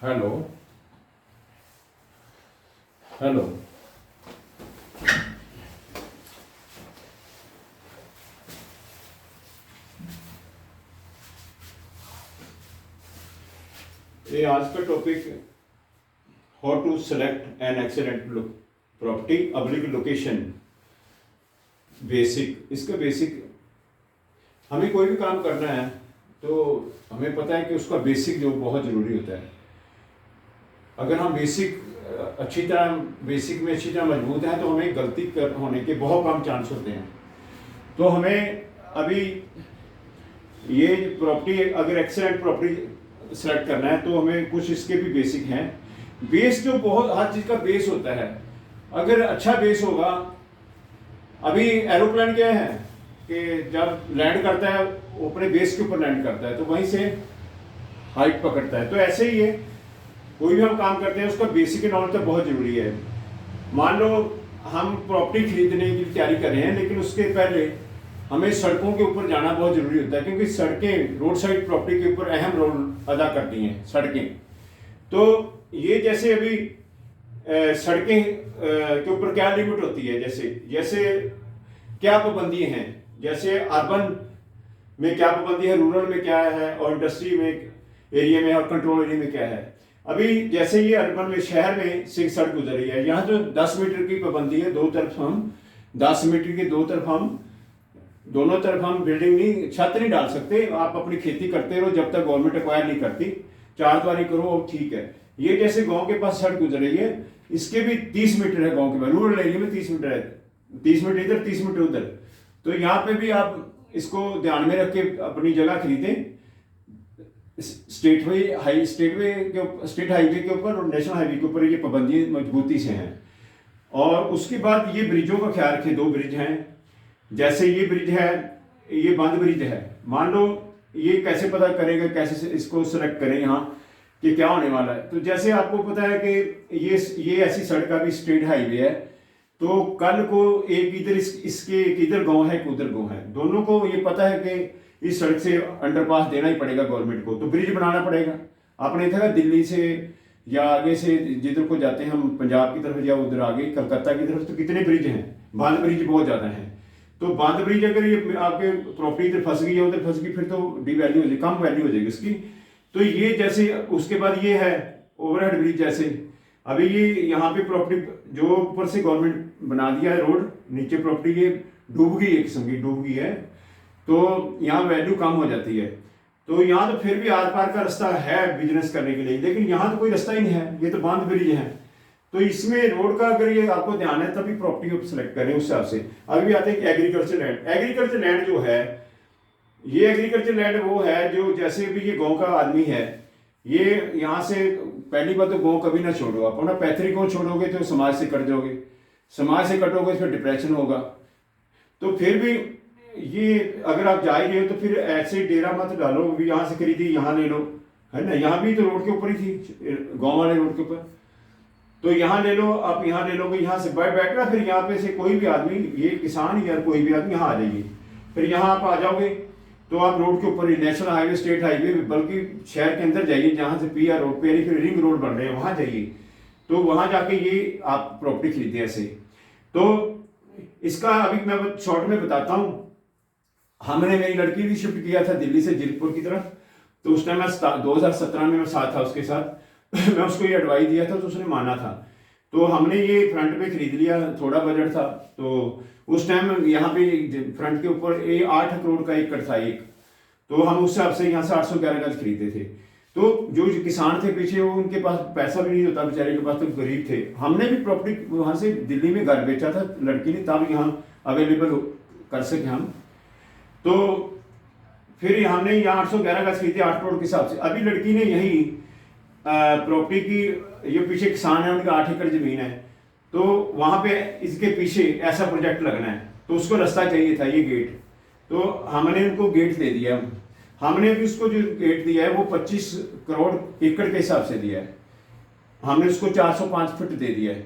Hello. Hello. ये आज का topic, how to select an excellent property public location. Basic, इसका बेसिक, हमें कोई भी काम करना है तो हमें पता है कि उसका बेसिक जो बहुत ज़रूरी होता है। अगर हम बेसिक में अच्छी तरह मजबूत हैं तो हमें गलती होने के बहुत कम चांस होते हैं। तो हमें अभी ये प्रॉपर्टी, अगर एक्सीलेंट प्रॉपर्टी सेलेक्ट करना है तो हमें कुछ इसके भी बेसिक हैं। बेस जो बहुत, हर चीज़ का बेस होता है। अगर अच्छा बेस होगा, अभी एरोप्लेन क्या है कि जब लैंड करता है वो अपने बेस के ऊपर लैंड करता है तो वहीं से हाइट पकड़ता है। तो ऐसे ही है, कोई भी हम काम करते हैं उसका बेसिक नॉलेज तो बहुत ज़रूरी है। मान लो हम प्रॉपर्टी खरीदने की तैयारी कर रहे हैं, लेकिन उसके पहले हमें सड़कों के ऊपर जाना बहुत ज़रूरी होता है, क्योंकि सड़कें रोड साइड प्रॉपर्टी के ऊपर अहम रोल अदा करती हैं सड़कें। तो ये जैसे अभी सड़कें के ऊपर क्या लिमिट होती है, जैसे क्या पाबंदी हैं, जैसे अर्बन में क्या पाबंदी है, रूरल में क्या है, और इंडस्ट्री में एरिया में और कंट्रोल एरिया में क्या है। अभी जैसे ये अर्बन में, शहर में से सड़क गुजर रही है, यहाँ तो 10 मीटर की पाबंदी है, दो तरफ हम 10 मीटर के दोनों तरफ हम बिल्डिंग नहीं, छत नहीं डाल सकते। आप अपनी खेती करते रहो जब तक गवर्नमेंट एक्वायर नहीं करती, चारद्वारी करो और ठीक है। ये जैसे गांव के पास सड़क गुजर रही है, इसके भी 30 मीटर है, गांव के पास रूरल एरिया में 30 मीटर है, 30 मीटर इधर 30 मीटर उधर। तो यहाँ पे भी आप इसको ध्यान में रख के अपनी जगह खरीदें। स्टेट हाईवे के ऊपर और नेशनल हाईवे के ऊपर ये पाबंदी मजबूती से हैं। और उसके बाद ये ब्रिजों का ख्याल रखें। 2 ब्रिज हैं, जैसे ये ब्रिज है, ये बंद ब्रिज है। मान लो ये कैसे पता करेगा, कैसे इसको सेलेक्ट करें यहाँ कि क्या होने वाला है। तो जैसे आपको पता है कि ये ऐसी सड़क का भी स्टेट हाईवे है, तो कल को एक इधर इसके एक इधर गांव है, एक उधर गांव है, दोनों को ये पता है कि इस सड़क से अंडरपास देना ही पड़ेगा गवर्नमेंट को, तो ब्रिज बनाना पड़ेगा। आपने देखा दिल्ली से या आगे से जिधर को जाते हैं हम, पंजाब की तरफ या उधर आगे कलकत्ता की तरफ, तो कितने ब्रिज हैं, बांध ब्रिज बहुत ज़्यादा हैं। तो बांध ब्रिज अगर ये आपके प्रॉपर्टी इधर फंस गई है, उधर फंस गई, फिर तो डी वैल्यू हो जाएगी, कम वैल्यू हो जाएगी उसकी। तो ये जैसे, उसके बाद ये है ओवरहेड ब्रिज। जैसे अभी ये यहाँ पे प्रॉपर्टी जो ऊपर से गवर्नमेंट बना दिया है रोड, नीचे प्रॉपर्टी ये डूब गई, एक किस्म की डूब गई है, तो यहाँ वैल्यू कम हो जाती है। तो यहाँ तो फिर भी आर पार का रास्ता है बिजनेस करने के लिए, लेकिन यहाँ तो कोई रास्ता ही नहीं है, ये तो बांध ब्रिज है। तो इसमें रोड का अगर ये आपको ध्यान है तभी प्रॉपर्टी को सिलेक्ट करें उस हिसाब से। अभी आते हैं कि एग्रीकल्चर लैंड। एग्रीकल्चर लैंड जो है, ये एग्रीकल्चर लैंड वो है जो, जैसे भी ये गांव का आदमी है, ये यहाँ से पहली बात तो गांव कभी ना छोड़ो। आप अपना पैतृक गांव छोड़ोगे तो समाज से कट जाओगे, समाज से कटोगे फिर डिप्रेशन होगा। तो फिर भी ये अगर आप जा ही रहे हो तो फिर ऐसे डेरा मत डालो भी यहाँ से खरीदी यहाँ ले लो, है ना। यहाँ भी तो रोड के ऊपर ही थी, गाँव वाले रोड के ऊपर, तो यहाँ ले लो, आप यहाँ ले लोगे, यहाँ से बैठ रहा, फिर यहाँ पे से कोई भी आदमी, ये किसान या कोई भी आदमी यहाँ आ जाइए, फिर यहाँ आप आ जाओगे तो आप रोड के ऊपर ही, नेशनल हाईवे, स्टेट हाईवे, बल्कि शहर के अंदर जाइए जहाँ से पीआर रोड पे, फिर रिंग रोड बन रहे हैं, वहाँ जाइए, तो वहाँ जाके ये आप प्रॉपर्टी खरीदे ऐसे। तो इसका अभी मैं शॉर्ट में बताता हूँ। हमने, मेरी लड़की भी शिफ्ट किया था दिल्ली से जीरकपुर की तरफ, तो उस टाइम मैं 2017 में मैं साथ था उसके साथ मैं उसको ये एडवाइस दिया था तो उसने माना था। तो हमने ये फ्रंट पे खरीद लिया, थोड़ा बजट था, तो उस टाइम यहाँ पे फ्रंट के ऊपर ये 8 करोड़ का एकड़ था एक, तो हम उस हिसाब से यहाँ से 811 गज खरीदे थे। तो जो किसान थे पीछे, वो उनके पास पैसा भी नहीं होता बेचारे के पास, तो गरीब थे। हमने भी प्रॉपर्टी वहाँ से दिल्ली में घर बेचा था लड़की ने, तब यहाँ अवेलेबल कर सके हम। तो फिर हमने यहाँ 811 गज खरीदे 8 करोड़ के हिसाब से। अभी लड़की ने यही प्रॉपर्टी की, ये पीछे किसान है, उनका 8 एकड़ जमीन है, तो वहाँ पे इसके पीछे ऐसा प्रोजेक्ट लगना है, तो उसको रास्ता चाहिए था, ये गेट, तो हमने उनको गेट दे दिया। हमने भी उसको जो गेट दिया है वो 25 करोड़ एकड़ के हिसाब से दिया है, हमने उसको 405 फुट दे दिया है,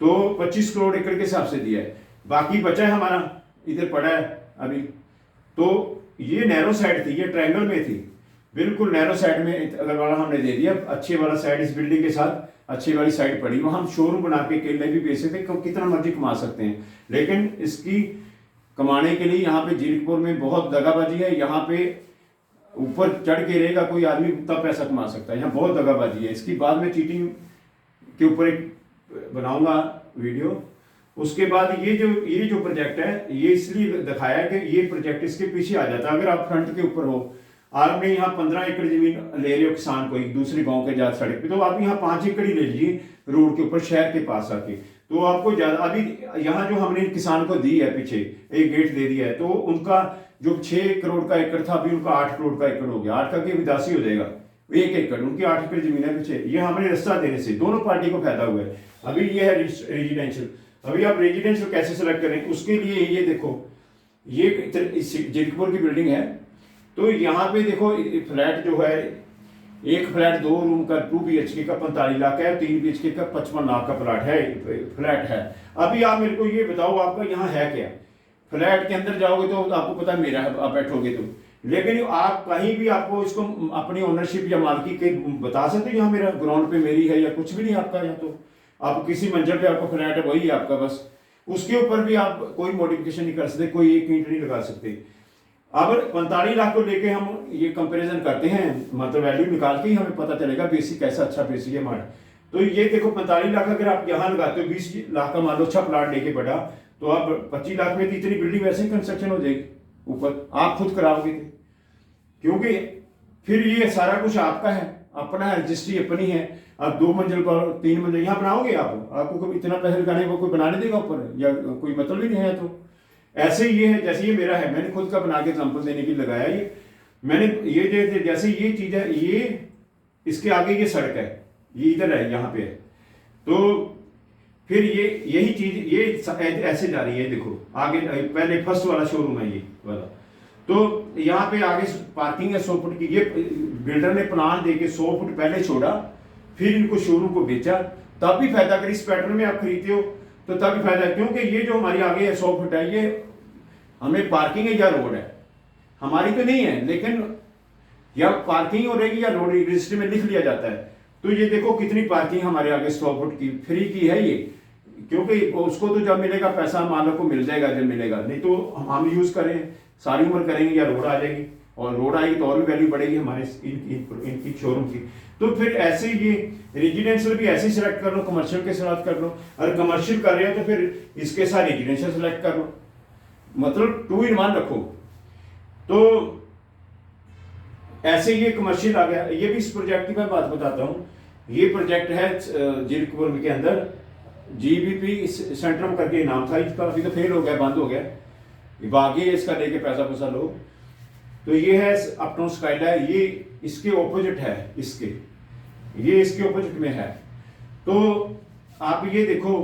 तो 25 करोड़ एकड़ के हिसाब से दिया है। बाकी बचा है हमारा, इधर पड़ा है अभी। तो ये नैरो साइड थी, ये ट्रायंगल में थी, बिल्कुल नैरो साइड में अगर वाला हमने दे दिया, अच्छे वाला साइड इस बिल्डिंग के साथ अच्छी वाली साइड पड़ी, वहाँ हम शोरूम बना के केले भी बेच सकते हैं, कितना मर्जी कमा सकते हैं। लेकिन इसकी कमाने के लिए यहाँ पे जीरकपुर में बहुत दगाबाजी है। यहाँ पे ऊपर चढ़ के रहेगा कोई आदमी तब पैसा कमा सकता है, यहाँ बहुत दगाबाजी है। इसकी बाद में चीटिंग के ऊपर एक बनाऊंगा वीडियो। उसके बाद ये जो प्रोजेक्ट है, ये इसलिए दिखाया है कि ये प्रोजेक्ट इसके पीछे आ जाता है। अगर आप फ्रंट के ऊपर हो, आपने यहाँ 15 एकड़ जमीन ले रहे हो किसान कोई दूसरे गांव के जात सड़क पे, तो आप यहाँ 5 एकड़ ही ले लीजिए रोड के ऊपर शहर के पास आके, तो आपको ज्यादा। अभी यहाँ जो हमने किसान को दी है पीछे एक गेट दे दिया है, तो उनका जो 6 करोड़ का एकड़ था अभी उनका 8 करोड़ का एकड़ हो गया। 8 का के विदासी हो जाएगा 1 एकड़, उनकी 8 एकड़ जमीन है पीछे। ये हमने रास्ता देने से दोनों पार्टी को फायदा हुआ है। अभी ये है रेजिडेंशियल। अभी आप रेजिडेंशियल कैसे सेलेक्ट करें, उसके लिए ये देखो, ये जीरकपुर की बिल्डिंग है, तो यहाँ पे देखो फ्लैट जो है, एक फ्लैट 2 रूम का 2 BHK का 45 लाख है, 3 BHK का 55 लाख का फ्लैट है। अभी आप मेरे को ये बताओ आपका यहाँ है क्या? फ्लैट के अंदर जाओगे तो आपको पता मेरा है, आप बैठोगे तो, लेकिन आप कहीं भी आपको इसको अपनी ओनरशिप या मालकी के बता सकते हो यहाँ मेरा ग्राउंड पे मेरी है, या कुछ भी नहीं आपका। यहाँ तो आप किसी मंजिल पे आपका फ्लैट है, वही है आपका बस। उसके ऊपर भी आप कोई मॉडिफिकेशन नहीं कर सकते, कोई एक ईंट नहीं लगा सकते। अब 45 लाख को लेके हम ये कंपैरिजन करते हैं, मतलब वैल्यू निकाल के ही हमें पता चलेगा बेसिक कैसा अच्छा बेसिक है हमारा। तो ये देखो 45 लाख अगर आप यहाँ लगाते हो, 20 लाख का मान लो अच्छा प्लाट लेके बढ़ा, तो आप 25 लाख में तो इतनी बिल्डिंग वैसे ही कंस्ट्रक्शन हो जाएगी ऊपर, आप खुद कराओगे, क्योंकि फिर ये सारा कुछ आपका है, अपना है, रजिस्ट्री अपनी है। आप 2 मंजिल पर 3 मंजिल यहाँ बनाओगे, आपको कोई इतना पैसे लगाने को कोई बनाने देगा ऊपर, या कोई मतलब ही नहीं है। तो ऐसे ये है, जैसे ये मेरा है, मैंने खुद का बना के एग्जाम्पल देने के लिए लगाया। ये मैंने ये जैसे ये चीज है, ये इसके आगे ये सड़क है, ये इधर है, यहाँ पे है, तो फिर ये यही चीज ये ऐसे जा रही है। देखो आगे पहले फर्स्ट वाला शोरूम है ये वाला, तो यहाँ पे आगे पार्किंग है 100 फुट की। ये बिल्डर ने प्लान दे के 100 फुट पहले छोड़ा, फिर इनको शोरूम को बेचा, तब भी फायदा कर। इस पैटर्न में आप खरीदते हो तो तब भी फायदा है, क्योंकि ये जो हमारी आगे है 100 फुट है, ये हमें पार्किंग है या रोड है, हमारी तो नहीं है, लेकिन या पार्किंग हो रहेगी या रोड रजिस्ट्री में लिख लिया जाता है। तो ये देखो कितनी पार्किंग हमारे आगे 100 फुट की फ्री की है ये, क्योंकि उसको तो जब मिलेगा पैसा मालिक को मिल जाएगा जब मिलेगा, नहीं तो हम यूज करें सारी उम्र करेंगे या रोड आ जाएगी, और रोड आएगी तो और भी वैल्यू बढ़ेगी हमारे इनकी शोरूम की। तो फिर ऐसे ये रेजिडेंशियल भी ऐसे सिलेक्ट कर लो, कमर्शियल के साथ कर लो। अगर कमर्शियल कर रहे हो तो फिर इसके साथ रेजिडेंशियल सिलेक्ट कर लो, मतलब 2 in 1 रखो। तो ऐसे ये कमर्शियल आ गया। ये भी इस प्रोजेक्ट की मैं बात बताता हूँ। ये प्रोजेक्ट है जीरकपुर के अंदर, GBP सेंट्रम करके नाम था इसका, अभी तो फेल हो गया, बंद हो गया, बाकी इसका लेके पैसा पैसा लो। तो ये है अपटोन स्काईलाइन, ये इसके ऑपोजिट है, ये इसके ऑपोजिट में है। तो आप ये देखो,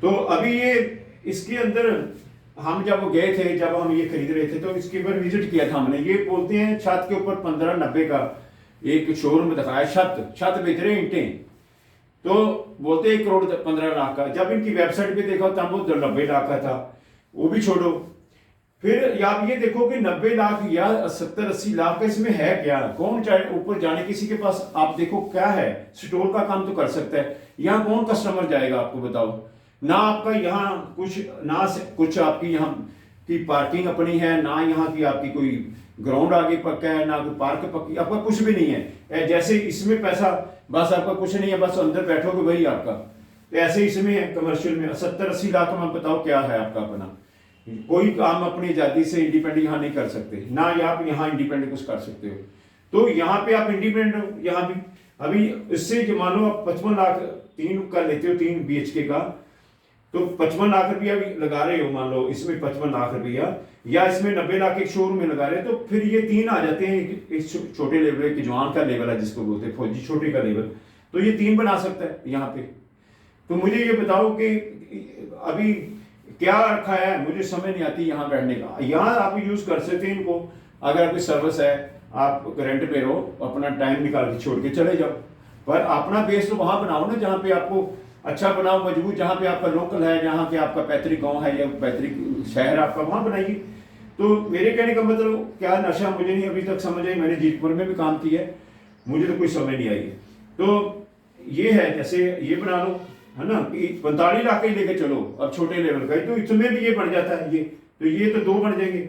तो अभी ये इसके अंदर हम जब गए थे, जब हम ये खरीद रहे थे, तो इसके ऊपर विजिट किया था हमने। ये बोलते हैं छत के ऊपर 1590 का एक शोरूम दिखाया, छत बेच रहे ईंटें, तो बोलते 1 करोड़ 15 लाख का। जब इनकी वेबसाइट पे देखा तब वो 90 लाख का था, वो भी छोड़ो। फिर आप ये देखो कि 90 लाख या 70-80 लाख का इसमें है क्या? कौन चाहे ऊपर जाने, किसी के पास आप देखो क्या है, स्टोर का काम तो कर सकता है, यहाँ कौन कस्टमर जाएगा आपको बताओ? ना आपका यहाँ कुछ आपकी यहाँ की पार्किंग अपनी है, ना यहाँ की आपकी कोई ग्राउंड आगे पक्का है, ना कोई पार्क पक्की, आपका कुछ भी नहीं है। जैसे इसमें पैसा बस आपका कुछ नहीं है, बस अंदर बैठोगे वही आपका। तो ऐसे इसमें है कमर्शियल में 70-80 लाख में बताओ क्या है आपका अपना? कोई काम अपनी आजादी से इंडिपेंडेंट यहाँ नहीं कर सकते, ना आप यहाँ इंडिपेंडेंट कुछ कर सकते हो। तो यहाँ पे आप इंडिपेंडेंट हो, यहाँ भी अभी इससे जो मान लो आप 55 लाख 3 का लेते हो, 3 BHK का, तो 55 लाख रुपया भी लगा रहे हो, मान लो इसमें 55 लाख रुपया, या इसमें 90 लाख एक शोरूम में लगा रहे हो, तो फिर ये 3 आ जाते हैं। एक छोटे लेवल, एक जवान का लेवल है जिसको बोलते हैं फौजी, छोटे का लेवल, तो ये 3 बना सकता है यहाँ पे। तो मुझे ये बताओ कि अभी क्या रखा है, मुझे समझ नहीं आती यहाँ बैठने का। यहाँ आप यूज कर सकते हैं इनको, अगर कोई सर्विस है, आप रेंट पे रहो, अपना टाइम निकाल के छोड़ के चले जाओ, पर अपना बेस तो वहां बनाओ ना जहाँ पे आपको अच्छा बनाओ, मजबूत, जहाँ पे आपका लोकल है, जहाँ पे आपका पैतृक गांव है या पैतृक शहर आपका, वहां बनाइए। तो मेरे कहने का मतलब क्या नशा मुझे नहीं अभी तक समझ आई। मैंने जीतपुर में भी काम किया है, मुझे तो कोई समझ नहीं आई है। तो ये है, जैसे ये बना लो, है ना, कि 45 लाख ही लेके चलो, अब छोटे लेवल का, तो इसमें भी ये बढ़ जाता है, ये तो 2 बढ़ जाएंगे।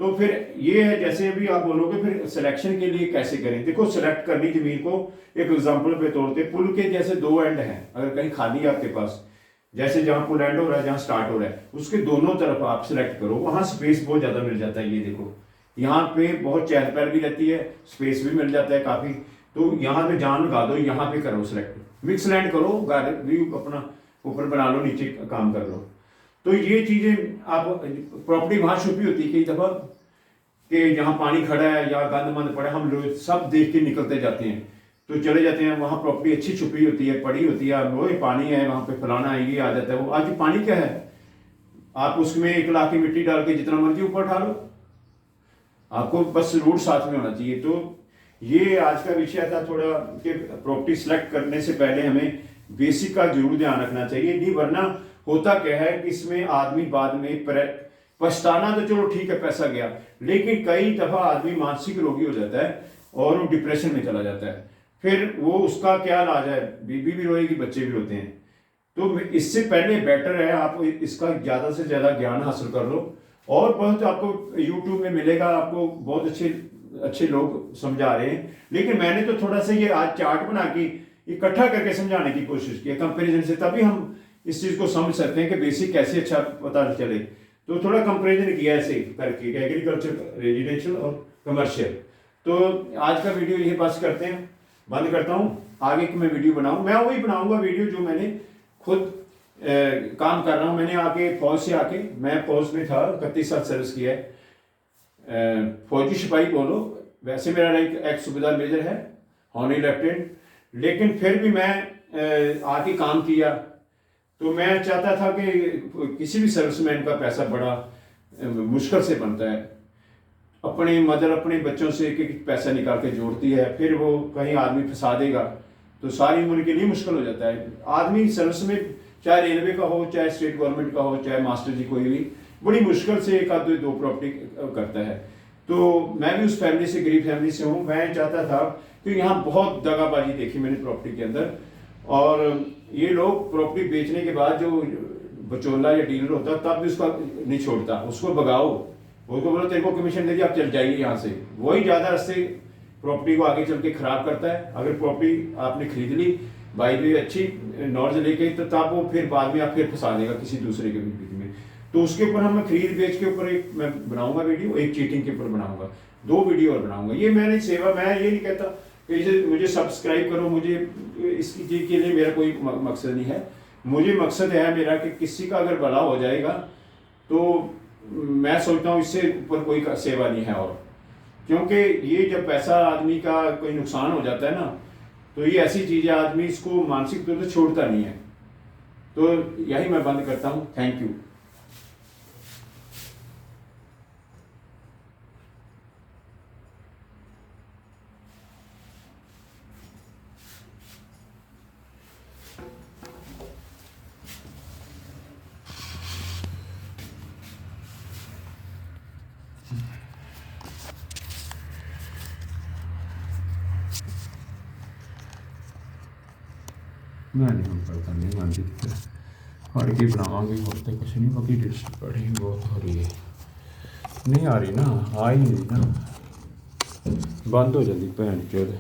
तो फिर ये है, जैसे अभी आप बोलोगे फिर सिलेक्शन के लिए कैसे करें। देखो, सिलेक्ट करनी जमीन को एक एग्जांपल पे तोड़ते, पुल के जैसे 2 एंड हैं, अगर कहीं खाली है आपके पास, जैसे जहां पुल एंड हो रहा है, जहां स्टार्ट हो रहा है, उसके दोनों तरफ आप सिलेक्ट करो, वहां स्पेस बहुत ज्यादा मिल जाता है। ये देखो, यहाँ पे बहुत चहल पहल भी रहती है, स्पेस भी मिल जाता है काफी। तो यहाँ पे जान लगा दो, यहाँ पे करो सिलेक्ट, मिक्स लैंड करो, गार्डन व्यू अपना ऊपर बना लो, नीचे काम कर लो। तो ये चीजें आप, प्रॉपर्टी वहां छुपी होती है कई दफा कि जहाँ पानी खड़ा है या गंद मंद पड़ा है, हम लोग सब देख के निकलते जाते हैं, तो चले जाते हैं, वहाँ प्रॉपर्टी अच्छी छुपी होती है, पड़ी होती है, वो पानी है वहाँ पे, फलाना है, ये आ जाता है। वो आज पानी क्या है, आप उसमें 1 लाख की मिट्टी डाल के जितना मर्जी ऊपर उठा लो, आपको बस रूट साथ में होना चाहिए। तो ये आज का विषय था थोड़ा, कि प्रॉपर्टी सिलेक्ट करने से पहले हमें बेसिक का जरूर ध्यान रखना चाहिए, नहीं वरना होता क्या है कि इसमें आदमी बाद में पछताना तो चलो ठीक है, पैसा गया, लेकिन कई दफा आदमी मानसिक रोगी हो जाता है और वो डिप्रेशन में चला जाता है। फिर वो उसका क्या इलाज है, बीवी भी रोएगी, बच्चे भी रोते हैं। तो इससे पहले बेटर है आप इसका ज़्यादा से ज़्यादा ज्ञान हासिल कर लो, और बहुत आपको यूट्यूब में मिलेगा, आपको बहुत अच्छे लोग समझा रहे हैं। लेकिन मैंने तो थोड़ा सा ये आज चार्ट बना के इकट्ठा करके समझाने की कोशिश की कंपैरिजन से, तभी हम इस चीज़ को समझ सकते हैं कि बेसिक कैसे अच्छा पता चले। तो थोड़ा कंपैरिजन किया ऐसे करके, एग्रीकल्चर, रेजिडेंशियल और कमर्शियल। तो आज का वीडियो यही बस करते हैं, बंद करता हूँ। आगे की मैं वीडियो बनाऊँ, मैं वही बनाऊँगा वीडियो जो मैंने खुद काम कर रहा हूँ। मैंने आके फौज से आके, मैं फौज में था, 31 साल सर्विस किया है, फौजी सिपाही बोलो, वैसे मेरा रैंक एक्स सूबेदार मेजर है, ऑनरी लेफ्टिनेंट, लेकिन फिर भी मैं आके काम किया। तो मैं चाहता था कि किसी भी सर्विसमैन का पैसा बड़ा मुश्किल से बनता है, अपने मदर अपने बच्चों से एक पैसा निकाल के जोड़ती है, फिर वो कहीं आदमी फंसा देगा तो सारी उम्र के लिए मुश्किल हो जाता है। आदमी सर्विस में, चाहे रेलवे का हो, चाहे स्टेट गवर्नमेंट का हो, चाहे मास्टर जी कोई भी, बड़ी मुश्किल से एक आध 2 प्रॉपर्टी करता है। तो मैं भी उस फैमिली से, गरीब फैमिली से हूँ। मैं चाहता था कि यहाँ बहुत दगाबाजी देखी मैंने प्रॉपर्टी के अंदर, और ये लोग प्रॉपर्टी बेचने के बाद जो बचोला या डीलर होता है तब भी उसका नहीं छोड़ता, उसको भगाओ, उसको बोलो तेरे को कमीशन दे दिया, आप चल जाइए यहाँ से। वही ज़्यादा रास्ते प्रॉपर्टी को आगे चल के खराब करता है। अगर प्रॉपर्टी आपने खरीद ली बाई द वे अच्छी नॉलेज लेके, तो तब वो फिर बाद में आप फिर फंसा देगा किसी दूसरे के बीच में। तो उसके ऊपर हम खरीद बेच के ऊपर एक मैं बनाऊंगा वीडियो, एक चीटिंग के ऊपर बनाऊंगा, 2 वीडियो और बनाऊंगा। ये मैंने सेवा, मैं ये नहीं कहता कि मुझे सब्सक्राइब करो, मुझे इसकी चीज के लिए मेरा कोई मकसद नहीं है। मुझे मकसद है मेरा कि किसी का अगर भला हो जाएगा तो मैं सोचता हूँ इससे ऊपर कोई सेवा नहीं है। और क्योंकि ये जब पैसा आदमी का कोई नुकसान हो जाता है ना, तो ये ऐसी चीज़ है, आदमी इसको मानसिक तौर पर छोड़ता नहीं है। तो यही मैं बंद करता हूँ। Thank you. मैं नहीं हम पढ़ता नहीं मानती पढ़ के बनावांगे, होते कुछ नहीं, बाकी डिस्ट्रिक्ट पढ़ी बहुत हो रही है, नहीं आ रही ना, आ ही नहीं ना, बंद हो जाती भैन चोद।